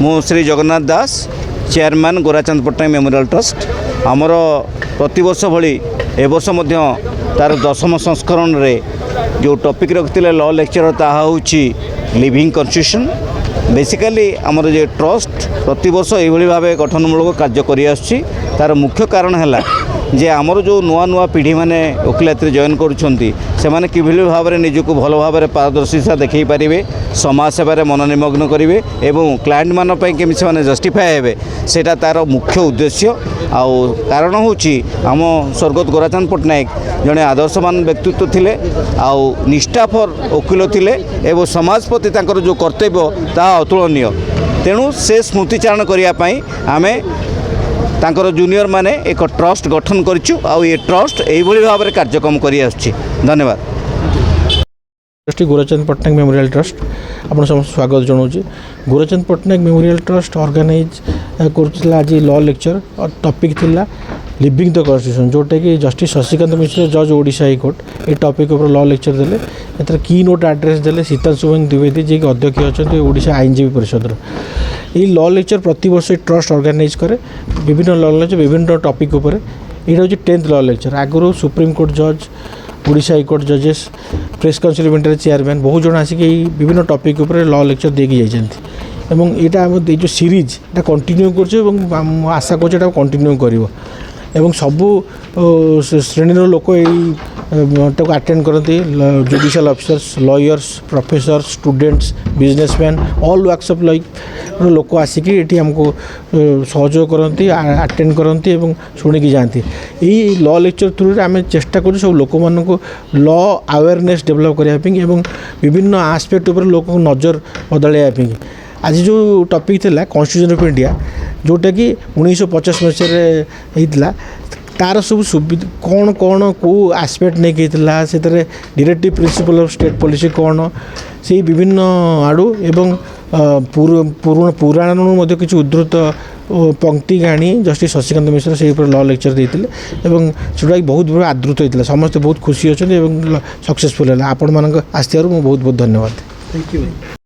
मु श्री जगन्नाथ दास chairman गोराचंद Patnaik memorial trust आमर प्रति वर्ष भली ए वर्ष तार 10म संस्करण रे जो टॉपिक रखते लॉ लेक्चर ताहा होची लिविंग कन्स्टिट्यूशन बेसिकली आमर जे ट्रस्ट प्रति वर्ष एभली भाव गठनमूलक कार्य करि आछी तार मुख्य कारण है जे आमर जो नुआ नुआ पीढ़ी माने वकिलाती जॉइन करुछंती से माने किभली भाव में निजको भल भाव में पारदर्शिता देखै पारिबे समाज सेवार मनोनिमग्न करेंगे एवं क्लाएंट मान केमी से जस्टिफाए हे सेटा तार मुख्य उद्देश्य आउ कारण होची आम स्वर्गत गोराचंद पट्टनायक जड़े आदर्शवान व्यक्तित्व थिले आउ निष्ठापर वकील थिले एवं समाज प्रति तांकर जो कर्तव्य ता अतुलनीय तेणु से स्मृतिचारण करने आमे तांकर जूनियर माने एक ट्रस्ट गठन करिछु आउ ये ट्रस्ट एभली भाव में कार्यक्रम करि आछी। धन्यवाद। ट्रस्टी गोराचंद पट्टनायक मेमोरियल ट्रस्ट आपन समस्त स्वागत जनाऊँ। गोराचंद पट्टनायक मेमोरियल ट्रस्ट ऑर्गेनाइज कर आज लॉ लेक्चर और टॉपिक थिला लिविंग द कन्स्टिट्यूशन जोटा कि जस्टिस शशिकांत मिश्र जज ओडिशा हाईकोर्ट ये टॉपिक ऊपर लॉ लेक्चर देले एथर की नोट एड्रेस देले सीतांशु द्विवेदी जी अध्यक्ष अच्छा ओडिशा आईनजीवी परिषद ये लॉ लेक्चर प्रति वर्ष ट्रस्ट ऑर्गेनाइज करे विभिन्न लॉ लेक्चर विभिन्न टॉपिक उपर यहाँ हूँ 10th law lecture आगुरी supreme court जज ओडिशा हाईकोर्ट जजेस press council of India chairman बहुत जन आसिक विभिन्न टॉपिक उपर लॉ लेक्चर देकी जाइछन्ति एवं यहाँ जो सीरीज এটা कंटिन्यू करछे एवं आशा करछे এটা कंटिन्यू करिवो एवं सबू श्रेणी लोक यही अटेंड करती judicial officers lawyers professor students businessman all works of life लोक आसिक ये आमको सहयोग करती अटेंड करती और शुणिकी जाती यही लॉ लेक्चर थ्रू आम चेष्टा कर सब लोक मानक लॉ अवेयरनेस डेवलप करने विभिन्न आस्पेक्ट उपर लोक नजर बदलवाई आज जो टॉपिक थिला कॉन्स्टिट्यूशन ऑफ इंडिया जोटा कि 1950 मसीह तार सब सुविधा कौन कौन कौ आस्पेक्ट नहीं से directive principle of state policy कौन से विभिन्न आड़ू एवं पुराण किसी उद्धृत पंक्ति गाणी जस्टिस शशिकांत मिश्र से लॉ लेक्चर देते जोटा बहुत बड़ा आदृत होता समस्ते बहुत खुशी अच्छा सक्सेसफुल है आपण मान आसथिबार बहुत बहुत धन्यवाद। Thank you.